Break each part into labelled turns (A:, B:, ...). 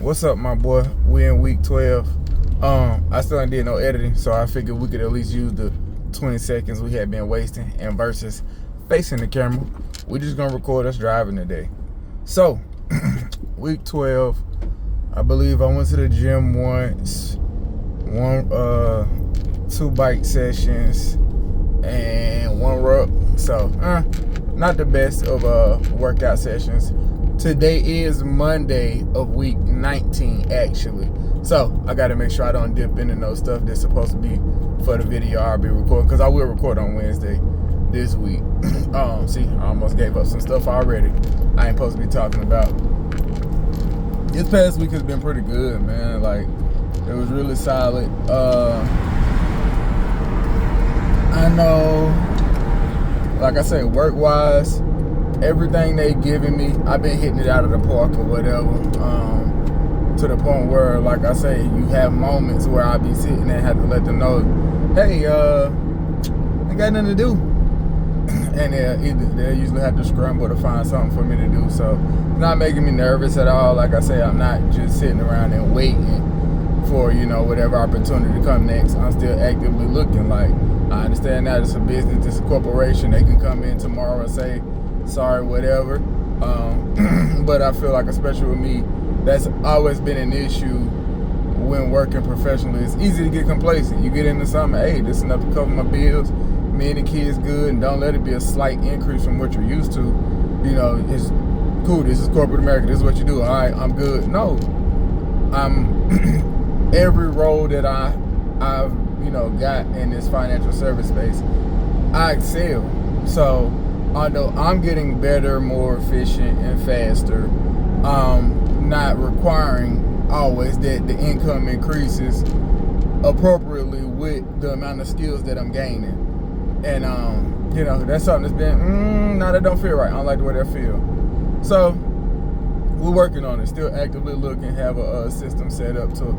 A: What's up, my boy? We in week 12. I still ain't did no editing, so I figured we could at least use the 20 seconds we had been wasting, and versus facing the camera, we just gonna record us driving today. So, week 12, I believe I went to the gym once, two bike sessions, and one rep. So, not the best of workout sessions. Today is Monday of week 19, actually. So, I got to make sure I don't dip into no stuff that's supposed to be for the video I'll be recording, because I will record on Wednesday this week. See, I almost gave up some stuff already I ain't supposed to be talking about. This past week has been pretty good, man. Like, it was really solid. I know, like I said, work-wise, everything they giving me, I've been hitting it out of the park or whatever. To the point where, like I say, you have moments where I'll be sitting and have to let them know, hey, ain't got nothing to do. And they'll usually have to scramble to find something for me to do. So it's not making me nervous at all. Like I say, I'm not just sitting around and waiting for, whatever opportunity to come next. I'm still actively looking. Like, I understand that it's a business, it's a corporation. They can come in tomorrow and say, sorry, whatever. But I feel like, especially with me, that's always been an issue when working professionally. It's easy to get complacent. You get into something, hey, this is enough to cover my bills, me and the kids good, and don't let it be a slight increase from what you're used to. It's cool, this is corporate America, this is what you do, all right, I'm good. No, I'm every role that I've got in this financial service space, I excel. So although I'm getting better, more efficient, and faster, not requiring always that the income increases appropriately with the amount of skills that I'm gaining. And that's something that's been that don't feel right. I don't like the way that feel. So we're working on it, still actively looking, have a system set up to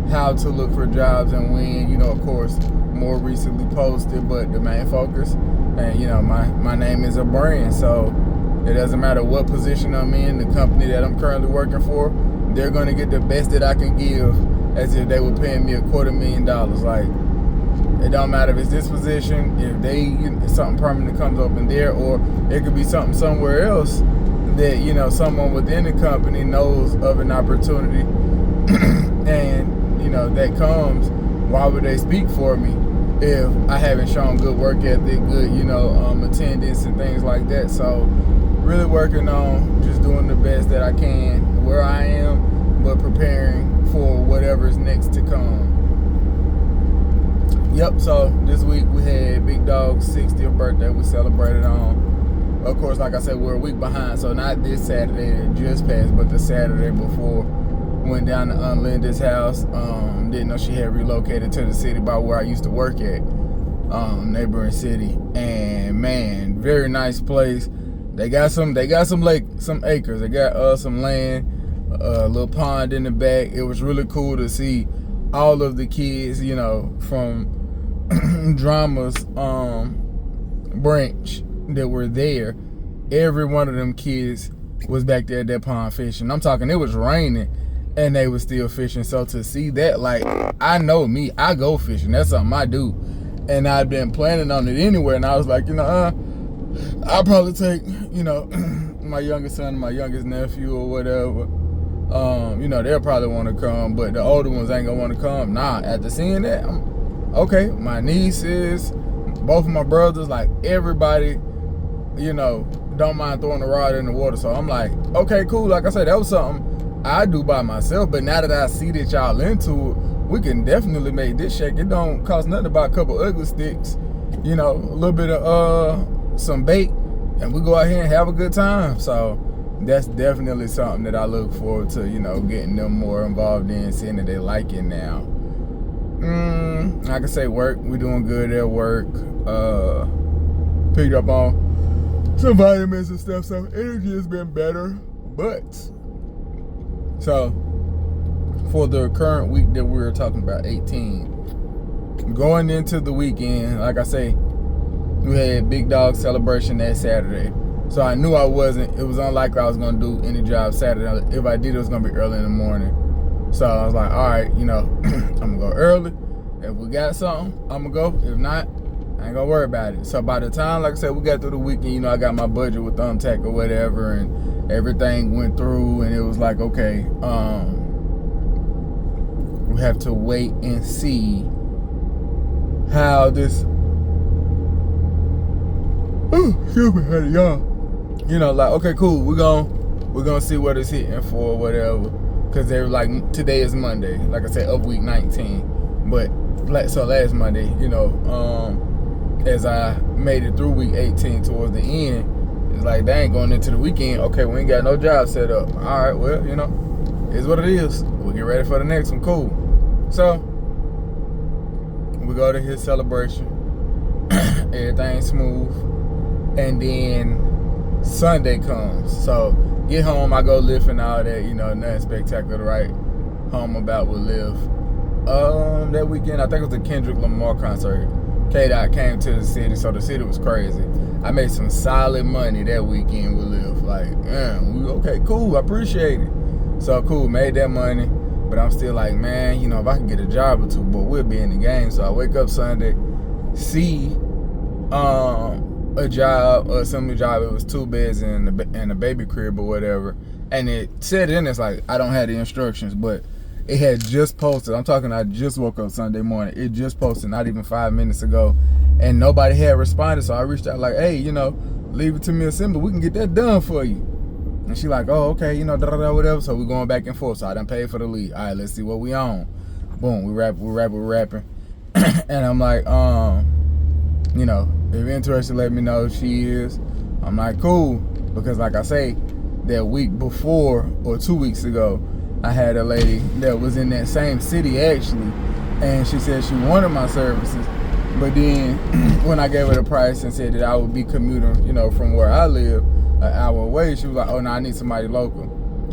A: how to look for jobs and when, of course, more recently posted, but the main focus, and my name is a brand, so it doesn't matter what position I'm in, the company that I'm currently working for, they're going to get the best that I can give as if they were paying me $250,000. Like, it don't matter if it's this position, if something permanent comes open there, or it could be something somewhere else that, someone within the company knows of an opportunity and, that comes. Why would they speak for me if I haven't shown good work ethic, good, attendance and things like that? So really working on just doing the best that I can where I am, but preparing for whatever's next to come. Yep, so this week we had Big Dog's 60th birthday. We celebrated on, of course, like I said, we're a week behind, so not this Saturday that just passed, but the Saturday before. Went down to Linda's house. Didn't know she had relocated to the city by where I used to work at, neighboring city. And man, very nice place. They got some acres. They got some land, a little pond in the back. It was really cool to see all of the kids, from Drama's branch that were there. Every one of them kids was back there at that pond fishing. I'm talking, it was raining and they were still fishing. So to see that, like, I know me, I go fishing. That's something I do. And I've been planning on it anywhere. And I was like, I'll probably take, my youngest son, my youngest nephew or whatever. They'll probably want to come, but the older ones ain't gonna want to come. Nah, after seeing that, okay, my nieces, both of my brothers, like everybody, don't mind throwing a rod in the water. So I'm like, okay, cool. Like I said, that was something I do by myself, but now that I see that y'all into it, we can definitely make this shake. It don't cost nothing about a couple ugly sticks, a little bit of some bait, and we go out here and have a good time. So that's definitely something that I look forward to, getting them more involved in, seeing that they like it now. Like I say, work, we doing good at work. Picked up on some vitamins and stuff, so energy has been better. But so for the current week that we're talking about, 18, going into the weekend, like I say, we had Big Dog celebration that Saturday. So I knew it was unlikely I was going to do any job Saturday. If I did, it was going to be early in the morning. So I was like, all right, I'm going to go early. If we got something, I'm going to go. If not, I ain't going to worry about it. So by the time, like I said, we got through the weekend, I got my budget with Thumbtack or whatever, and everything went through, and it was like, okay, we have to wait and see how this, excuse me, honey, y'all. Like, okay, cool, we're gonna see what it's hitting for, whatever. Cause they're like, today is Monday, like I said, of week 19. But so last Monday, as I made it through week 18 towards the end, it's like, dang, going into the weekend, okay, we ain't got no job set up. All right, well, it's what it is. We'll get ready for the next one, cool. So we go to his celebration, everything smooth, and then Sunday comes. So get home, I go lift and all that, nothing spectacular, right? Home about with Liv. That weekend, I think it was the Kendrick Lamar concert. K-Dot came to the city, so the city was crazy. I made some solid money that weekend with Liv. Like, okay, cool, I appreciate it. So cool, made that money, but I'm still like, man, if I can get a job or two, but we'll be in the game. So I wake up Sunday, see a job, assembly job. It was 2 beds and a baby crib or whatever, and it said in it's like, I don't have the instructions, but it had just posted. I'm talking, I just woke up Sunday morning. It just posted not even 5 minutes ago, and nobody had responded. So I reached out like, hey, leave it to me assembly, we can get that done for you. And she like, oh, okay, whatever. So we're going back and forth. So I done paid for the lead. All right, let's see what we on. Boom, we're rapping. And I'm like, if you're interested, let me know. She is. I'm like, cool. Because like I say, that week before, or 2 weeks ago, I had a lady that was in that same city actually, and she said she wanted my services. But then when I gave her the price and said that I would be commuting, from where I live, an hour away, she was like, oh, no, I need somebody local.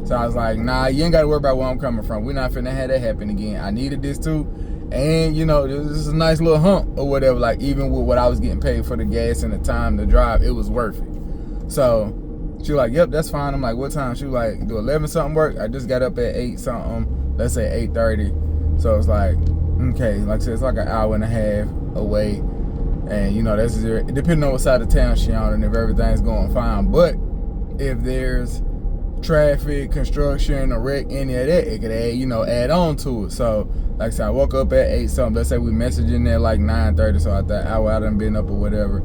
A: So I was like, nah, you ain't got to worry about where I'm coming from. We're not finna have that happen again. I needed this too. And, this is a nice little hump or whatever. Like, even with what I was getting paid for the gas and the time to drive, it was worth it. So she was like, yep, that's fine. I'm like, what time? She was like, do 11 something work? I just got up at 8 something. Let's say 8:30. So it's like, okay, like I said, it's like an hour and a half away. And, that's depending on what side of town she on and if everything's going fine. But if there's traffic, construction, or wreck, any of that, it could add on to it. So, like I said, I woke up at 8 something. Let's say we messaging there like 9:30. So at that hour, I done been up or whatever.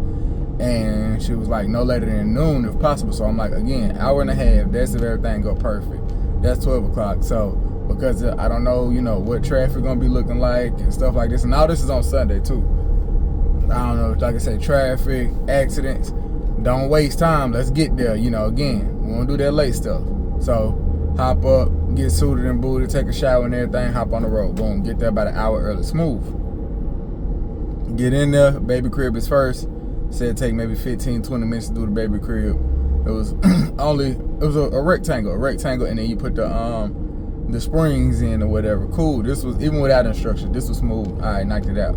A: And she was like, no later than noon if possible. So I'm like, again, hour and a half. That's if everything go perfect. That's 12 o'clock. So because I don't know, what traffic gonna be looking like and stuff like this. And all this is on Sunday too. I don't know, like I say, traffic, accidents. Don't waste time. Let's get there. Again, we won't do that late stuff. So hop up, get suited and booted, take a shower and everything, hop on the road. Boom, get there about an hour early. Smooth. Get in there. Baby crib is first. Said take maybe 15, 20 minutes to do the baby crib. It was a rectangle, and then you put the springs in or whatever. Cool. This was, even without instructions, this was smooth. All right, knocked it out.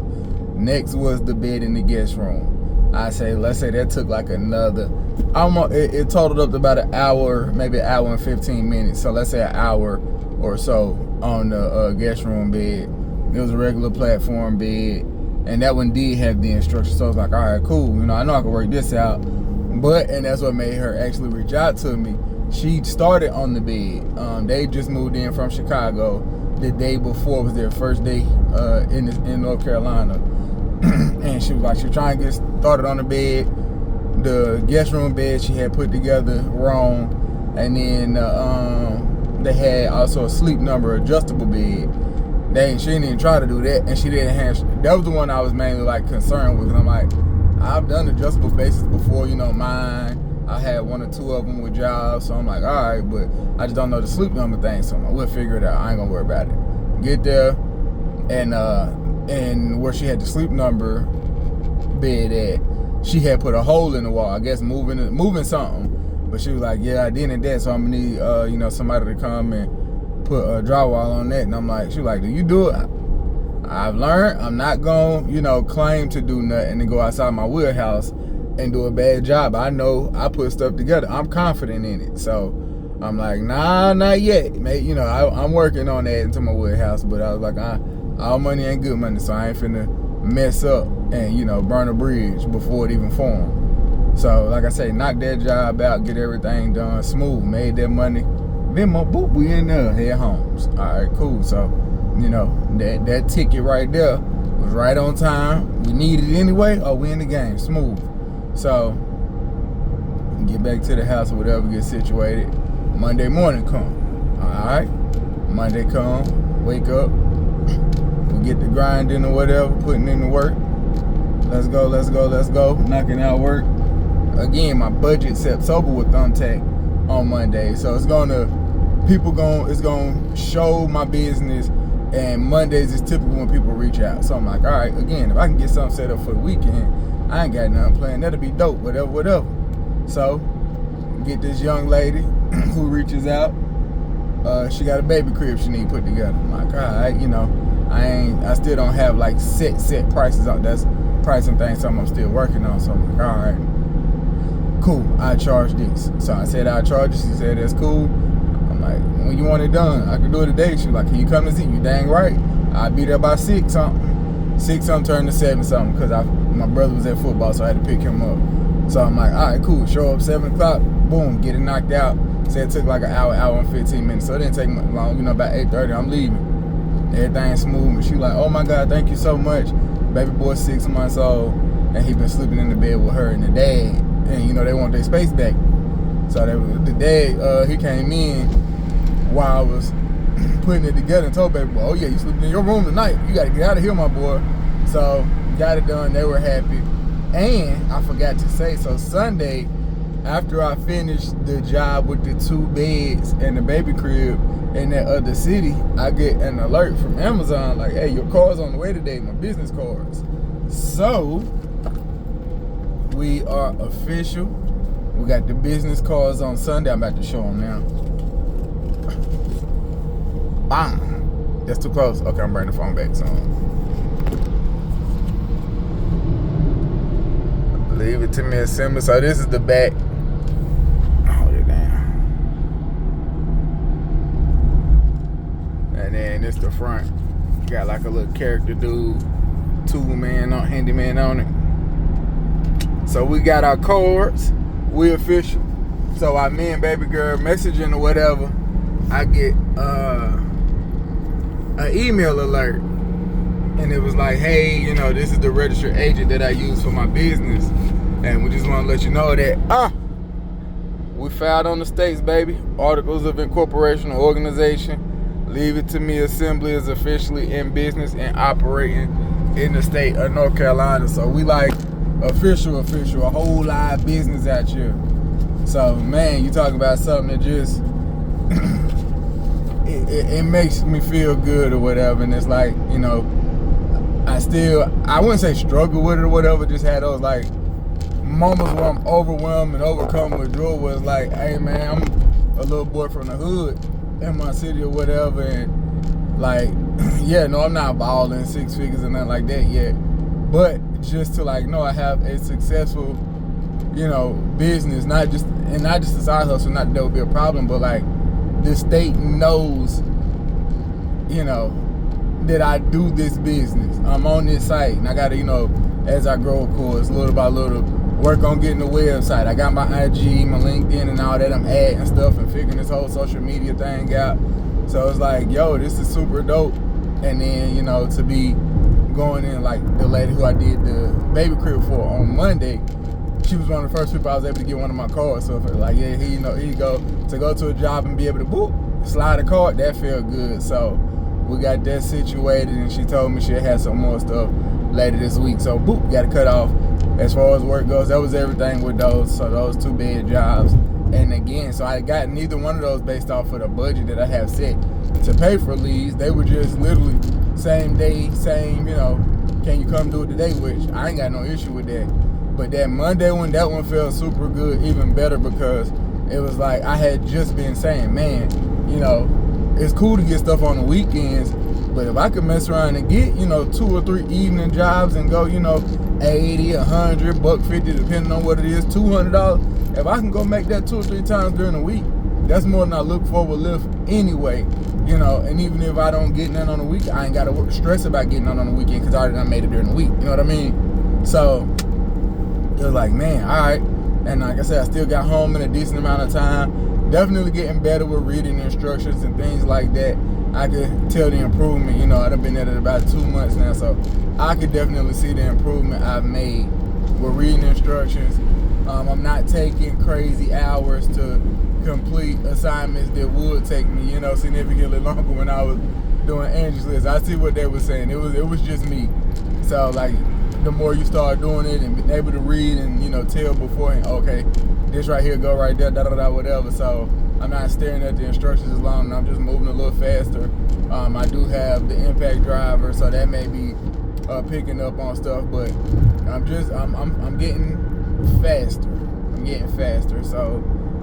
A: Next was the bed in the guest room. Let's say that took like another, it totaled up to about an hour, maybe an hour and 15 minutes. So let's say an hour or so on the guest room bed. It was a regular platform bed, and that one did have the instructions. So I was like, all right, cool. I know I can work this out. And that's what made her actually reach out to me. She started on the bed. They just moved in from Chicago. The day before was their first day in North Carolina. And she was trying to get started on the bed. The guest room bed she had put together wrong. And then they had also a Sleep Number adjustable bed. She didn't even try to do that. And she didn't have, that was the one I was mainly concerned with. And I'm like, I've done adjustable bases before, mine. I had 1 or 2 of them with jobs. So I'm like, all right, but I just don't know the Sleep Number thing. So we'll figure it out. I ain't gonna worry about it. Get there, and where she had the Sleep Number bed at, she had put a hole in the wall, I guess moving something. But she was like, yeah, I did that, so I'm gonna need somebody to come and put a drywall on that. And I'm like, she was like, do you do it? I've learned I'm not gonna claim to do nothing and go outside my wheelhouse and do a bad job. I know I put stuff together. I'm confident in it. So I'm like, nah, not yet. Mate, you know, I'm working on that into my woodhouse, but I was like, all money ain't good money, so I ain't finna mess up and, you know, burn a bridge before it even formed. So like I say, knock that job out, get everything done smooth, made that money. Then boop, we in there, head homes. All right, cool. So, you know, that ticket right there was right on time. We needed it anyway, or we in the game, smooth. So, get back to the house or whatever, get situated. Monday morning come. Alright. Monday come, wake up. We get the grinding or whatever, putting in the work. Let's go. Knocking out work. Again, my budget set sober with Thumbtack on Monday. So it's gonna show my business, and Mondays is typically when people reach out. So I'm like, alright, again, if I can get something set up for the weekend, I ain't got nothing planned. That'll be dope, whatever. So, get this young lady who reaches out. She got a baby crib she need put together. I'm like, all right, you know, I still don't have like set prices out. That's pricing things, something I'm still working on. So I'm like, all right, cool. I charge this. So I said I charge this. She said that's cool. I'm like, when you want it done, I can do it today. She was like, can you come and see? You dang right. I'll be there by 6 something. 6 something turned to 7 something because my brother was at football, so I had to pick him up. So I'm like, all right, cool. Show up 7 o'clock, boom, get it knocked out. Said it took like an hour and 15 minutes, so it didn't take long. You know, about 8:30, I'm leaving. Everything's smooth. And she like, oh my God, thank you so much. Baby boy 6 months old, and he been sleeping in the bed with her and the dad. And you know, they want their space back. So the dad, he came in while I was putting it together and told baby boy, oh yeah, you sleeping in your room tonight. You gotta get out of here, my boy. So got it done. They were happy. And I forgot to say, so Sunday, after I finished the job with the 2 beds and the baby crib in that other city, I get an alert from Amazon like, hey, your car's on the way today, my business cards. So we are official. We got the business cards on Sunday. I'm about to show them now. Bam. That's too close. Okay, I'm bringing the phone back soon. Leave it to me assembly. So this is the back. Hold it down. And then it's the front. Got like a little character dude, handyman on it. So we got our cards. We official. So me and baby girl messaging or whatever, I get an email alert. And it was like, hey, you know, this is the registered agent that I use for my business. And we just want to let you know that, we filed on the states, baby. Articles of incorporation or organization. Leave it to me assembly is officially in business and operating in the state of North Carolina. So we like official, a whole lot of business out here. So, man, you talking about something that just, it makes me feel good or whatever. And it's like, you know, I wouldn't say struggle with it or whatever, just had those like moments where I'm overwhelmed and overcome with joy, where it's like, hey man, I'm a little boy from the hood in my city or whatever, and like, yeah, no, I'm not balling 6 figures and nothing like that yet, but just to like know I have a successful, you know, business, not just a side hustle, not that would be a problem, but like the state knows, you know, that I do this business. I'm on this site, and I gotta, you know, as I grow, of course, little by little, work on getting the website. I got my IG, my LinkedIn, and all that. I'm adding stuff and figuring this whole social media thing out. So it's like, yo, this is super dope. And then, you know, to be going in, like the lady who I did the baby crib for on Monday, she was one of the first people I was able to get one of my cards. So like, yeah, here you go. To go to a job and be able to boop, slide a card, that felt good. So we got that situated, and she told me she'll have some more stuff later this week. So boop, got to cut off. As far as work goes, that was everything with those. So those 2 bed jobs. And again, so I got neither one of those based off of the budget that I have set to pay for leads. They were just literally same day, same, you know, can you come do it today? Which I ain't got no issue with that. But that Monday one, that one felt super good, even better, because it was like I had just been saying, man, you know, it's cool to get stuff on the weekends, but if I could mess around and get, you know, 2 or 3 evening jobs and go, you know, $80, $100, $150, depending on what it is, $200. If I can go make that 2 or 3 times during the week, that's more than I look for with Lyft anyway. You know, and even if I don't get none on the weekend, I ain't got to stress about getting none on the weekend because I already done made it during the week. You know what I mean? So it was like, man, all right. And like I said, I still got home in a decent amount of time. Definitely getting better with reading instructions and things like that. I could tell the improvement. You know, I've been at it about 2 months now, so I could definitely see the improvement I've made with reading instructions. I'm not taking crazy hours to complete assignments that would take me, you know, significantly longer when I was doing Angie's List. I see what they were saying. It was just me. So like, the more you start doing it and being able to read and, you know, tell beforehand, okay, this right here, go right there, da-da-da, whatever. So I'm not staring at the instructions as long, and I'm just moving a little faster. I do have the impact driver, so that may be picking up on stuff, but I'm getting faster. I'm getting faster. So,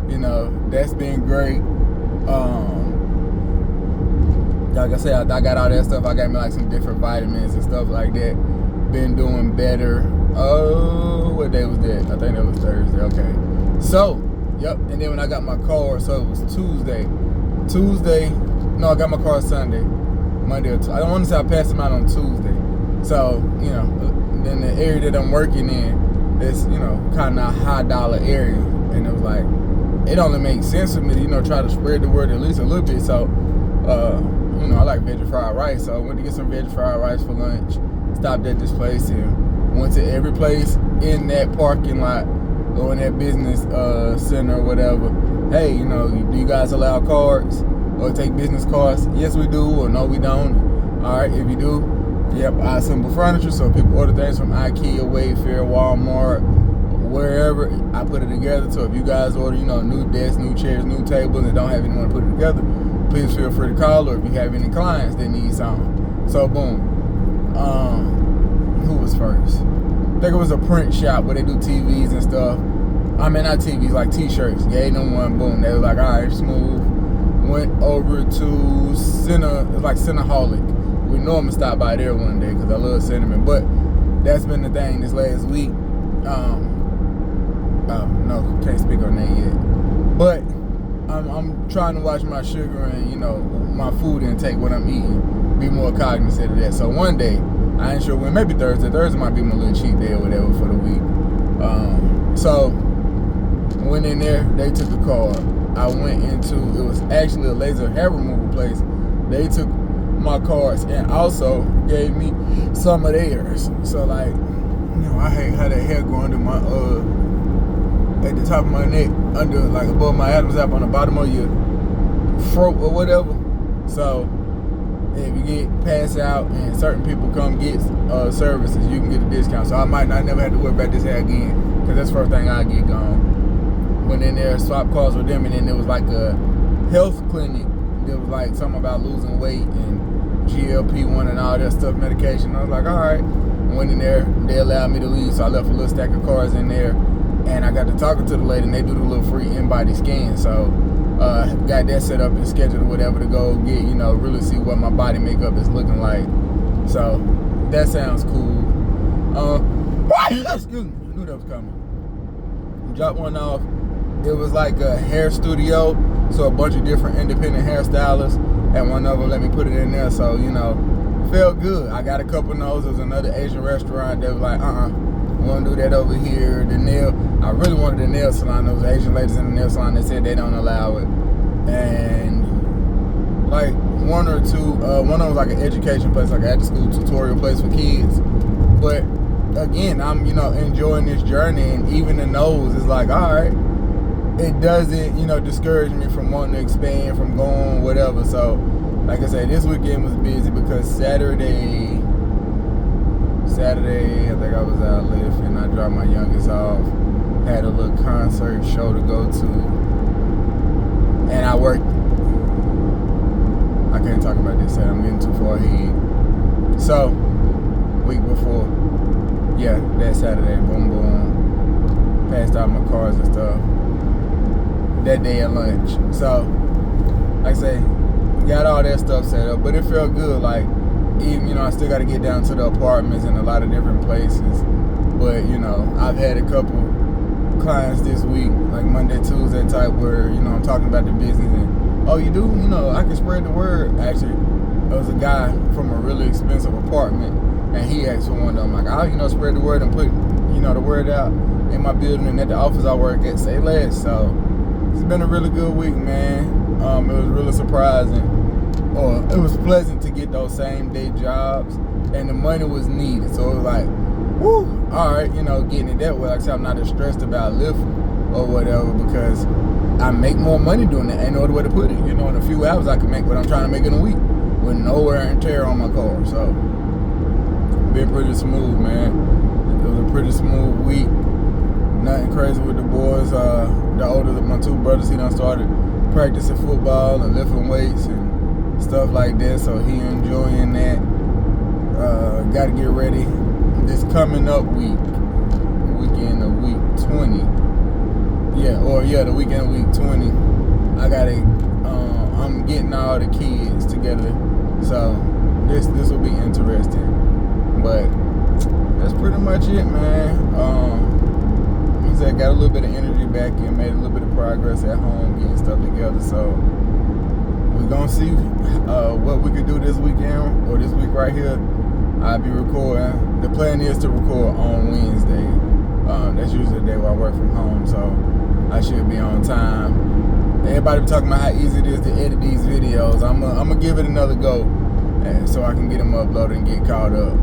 A: you know, that's been great. Like I said, I got all that stuff. I got me like some different vitamins and stuff like that. Been doing better. Oh, what day was that? I think that was Thursday. Okay. So, yep. And then when I got my car, so it was Tuesday. No, I got my car Sunday. Monday or Tuesday. I don't want to say I passed them out on Tuesday. So, you know, in the area that I'm working in, it's, you know, kind of a high dollar area. And it was like, it only makes sense for me to, you know, try to spread the word at least a little bit. So, you know, I like veggie fried rice. So I went to get some veggie fried rice for lunch. Stopped at this place and went to every place in that parking lot or in that business center or whatever. Hey, you know, do you guys allow cards or take business cards? Yes, we do, or no, we don't. All right, if you do, yep, I assemble furniture, so people order things from IKEA, Wayfair, Walmart, wherever. I put it together. So if you guys order, you know, new desks, new chairs, new tables, and don't have anyone to put it together, please feel free to call, or if you have any clients that need some. So boom. Who was first? I think it was a print shop where they do TVs and stuff. I mean, not TVs, like t-shirts. Gave them one, boom. They was like, all right, smooth. Went over to Cinnaholic. We normally stop by there one day because I love cinnamon. But that's been the thing this last week. Oh, no, can't speak on that yet. But I'm trying to watch my sugar and, you know, my food intake, what I'm eating. Be more cognizant of that. So one day, I ain't sure when, maybe Thursday. Thursday might be my little cheat day or whatever for the week. So went in there, they took the card. I went into, it was actually a laser hair removal place. They took my cards and also gave me some of theirs. So like, you know, I hate how that hair go under my at the top of my neck, under, like above my Adam's apple on the bottom of your throat or whatever. So if you get passed out and certain people come get services, you can get a discount. So I might not never have to worry about this hair again, because that's the first thing I get gone. Went in there, swapped cards with them, and then there was like a health clinic. There was like something about losing weight and GLP-1 and all that stuff, medication. I was like, all right. Went in there, they allowed me to leave, so I left a little stack of cards in there. And I got to talking to the lady, and they do the little free in-body scan. So got that set up and scheduled or whatever to go get, you know, really see what my body makeup is looking like. So that sounds cool. Excuse me, I knew that was coming. Dropped one off. It was like a hair studio, so a bunch of different independent hairstylists, and one of them let me put it in there. So, you know, felt good. I got a couple of those. There was another Asian restaurant that was like, we want to do that over here. The nail, I really wanted the nail salon. Those Asian ladies in the nail salon, they said they don't allow it. And like one or two, one of them was like an education place, like an after school tutorial place for kids. But again, I'm, you know, enjoying this journey, and even the nose is like, all right, it doesn't, you know, discourage me from wanting to expand, from going, whatever. So like I said, this weekend was busy because Saturday, I think I was out lifting. I dropped my youngest off. Had a little concert show to go to. And I worked. I can't talk about this. I'm getting too far ahead. So, week before, yeah, that Saturday, boom, boom. Passed out my cards and stuff. That day at lunch. So, like I say, got all that stuff set up. But it felt good. Like, even, you know, I still got to get down to the apartments and a lot of different places. But, you know, I've had a couple clients this week, like Monday, Tuesday type, where, you know, I'm talking about the business and, oh, you do? You know, I can spread the word. Actually, there was a guy from a really expensive apartment, and he asked for one of them. Like, I'll, you know, spread the word and put, you know, the word out in my building and at the office I work at, say less. So it's been a really good week, man. It was really surprising, or it was pleasant to get those same day jobs, and the money was needed. So it was like, woo, all right, you know, getting it that way. Like I said, I'm not as stressed about lifting or whatever, because I make more money doing that. Ain't no other way to put it. You know, in a few hours I can make what I'm trying to make in a week with no wear and tear on my car. So been pretty smooth, man. It was a pretty smooth week. Nothing crazy with the boys. The older of my two brothers, he done started practicing football and lifting weights and stuff like that. So he enjoying that. Got to get ready this coming up weekend of week 20. The weekend of week 20. I gotta. I'm getting all the kids together. So this will be interesting. But that's pretty much it, man. I got a little bit of energy back and made a little bit of progress at home getting stuff together. So we're gonna see what we can do this weekend or this week right here. I'll be recording. The plan is to record on Wednesday. That's usually the day where I work from home, so I should be on time. Everybody be talking about how easy it is to edit these videos. I'm gonna give it another go, so I can get them uploaded and get caught up.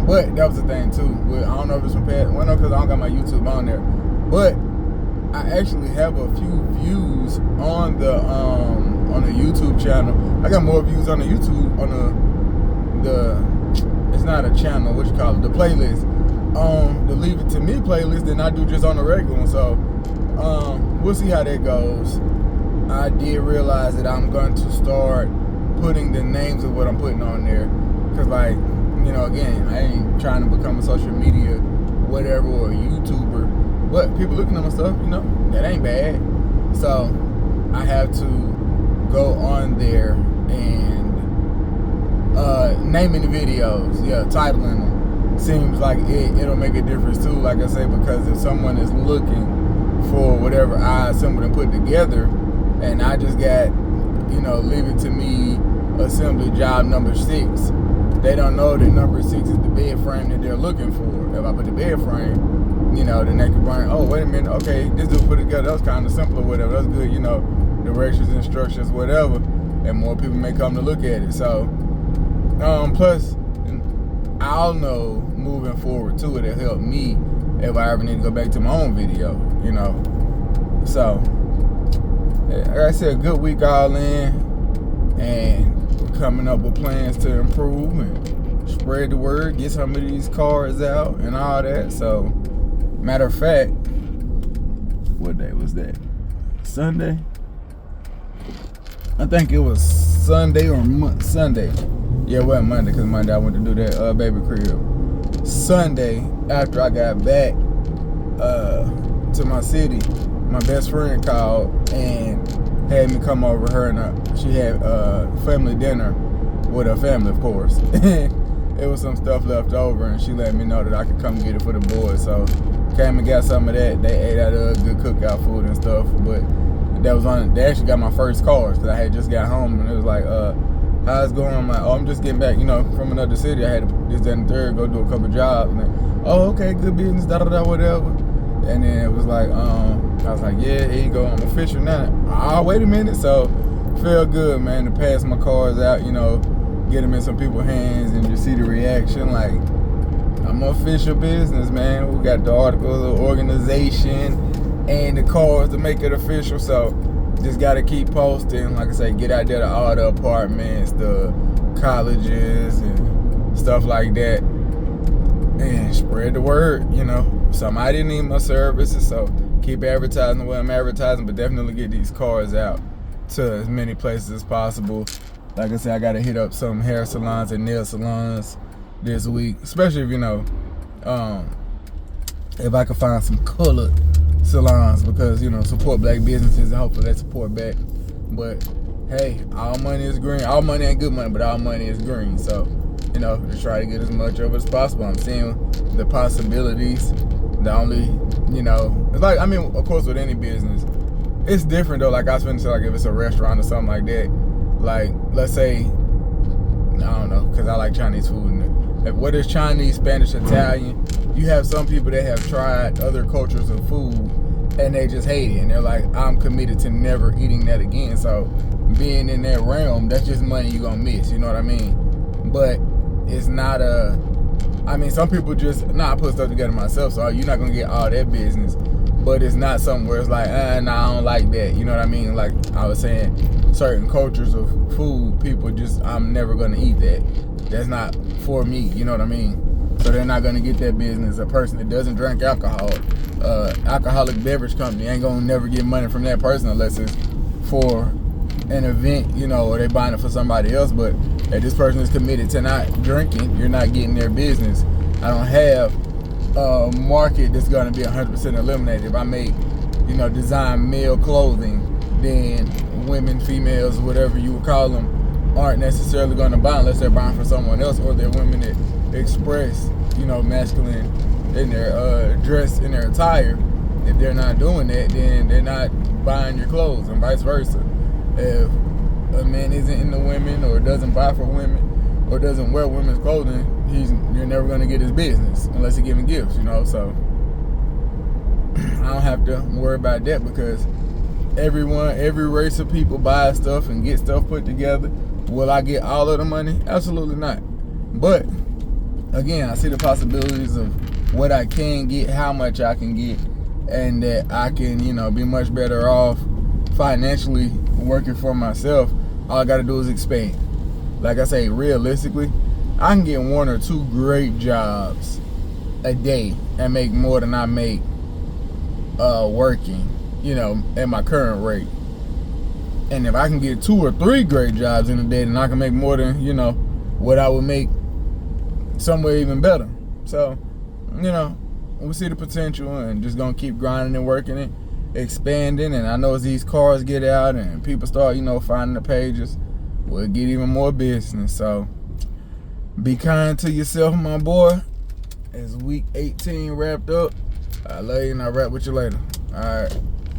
A: But that was the thing too. I don't know if it's from past. Well, no, because I don't got my YouTube on there. But I actually have a few views on the YouTube channel. I got more views on the YouTube on the it's not a channel, what you call it, the playlist. The Leave It To Me playlist than I do just on the regular one. So we'll see how that goes. I did realize that I'm going to start putting the names of what I'm putting on there, because, like, you know, again, I ain't trying to become a social media whatever or a YouTuber, but people looking at my stuff, you know, that ain't bad. So I have to go on there and naming the videos, titling them. Seems like it'll make a difference too, like I say, because if someone is looking for whatever I assembled and put together, and I just got, you know, Leave It To Me assembly job number 6, they don't know that number 6 is the bed frame that they're looking for. If I put the bed frame, you know, then they can bring, oh, wait a minute, okay, this dude put it together, that was kind of simple or whatever, that's good, you know, directions, instructions, whatever, and more people may come to look at it. So, plus, I'll know moving forward too, it'll help me if I ever need to go back to my own video, you know. So, like I said, a good week all in, and coming up with plans to improve and spread the word, get some of these cars out and all that. So, matter of fact, what day was that? Sunday? I think it was Sunday or Sunday. Yeah, it wasn't Monday, because Monday I went to do that baby crib. Sunday, after I got back to my city, my best friend called and had me come over her, and she had family dinner with her family, of course. It was some stuff left over, and she let me know that I could come get it for the boys. So came and got some of that. They ate out of good cookout food and stuff. But that was on. They actually got my first cars, because I had just got home, and it was like, how's it going? I'm like, oh, I'm just getting back, you know, from another city. I had this, that, and third, go do a couple jobs. And then, oh, okay, good business, whatever. And then it was like, I was like, yeah, here you go, I'm official now. Oh, wait a minute. So, felt good, man, to pass my cars out, you know, get them in some people's hands and just see the reaction. Like, I'm official business, man. We got the articles of organization and the cars to make it official. So, just got to keep posting. Like I say, get out there to all the apartments, the colleges, and stuff like that. And spread the word, you know. Somebody need my services, so keep advertising the way I'm advertising, but definitely get these cars out to as many places as possible. Like I said, I got to hit up some hair salons and nail salons this week, especially if, you know, if I can find some colored salons, because, you know, support black businesses and hopefully they support back. But hey, all money is green. All money ain't good money, but all money is green. So, you to try to get as much of it as possible. I'm seeing the possibilities. The only, it's like, of course, with any business, it's different though. Like I was finna say, like if it's a restaurant or something like that, like let's say, I don't know, because I like Chinese food. And whether it's Chinese, Spanish, Italian, you have some people that have tried other cultures of food and they just hate it. And they're like, I'm committed to never eating that again. So being in that realm, that's just money you're going to miss. You know what I mean? But it's not some people just, I put stuff together myself, so you're not going to get all that business. But it's not something where it's like, I don't like that. You know what I mean? Like I was saying, certain cultures of food, people just, I'm never going to eat that. That's not for me. You know what I mean? So they're not going to get that business. A person that doesn't drink alcohol, alcoholic beverage company ain't going to never get money from that person unless it's for an event, or they buying it for somebody else. But if this person is committed to not drinking, you're not getting their business. I don't have a market that's going to be 100% eliminated. If I make, design male clothing, then women, females, whatever you would call them, aren't necessarily going to buy unless they're buying for someone else, or they're women that express, masculine in their dress, in their attire. If they're not doing that, then they're not buying your clothes, and vice versa. If a man isn't into women, or doesn't buy for women, or doesn't wear women's clothing, you're never going to get his business unless you're giving gifts, so I don't have to worry about that, because every race of people buy stuff and get stuff put together. Will I get all of the money? Absolutely not. But again, I see the possibilities of what I can get, how much I can get, and that I can, be much better off financially working for myself. All I got to do is expand. Like I say, realistically, I can get 1 or 2 great jobs a day and make more than I make working, at my current rate. And if I can get 2 or 3 great jobs in a day, then I can make more than, what I would make somewhere even better. So, we see the potential, and just gonna keep grinding and working it, expanding. And I know as these cars get out and people start, finding the pages, we'll get even more business. So be kind to yourself, my boy. As week 18 wrapped up, I love you, and I'll rap with you later. All right.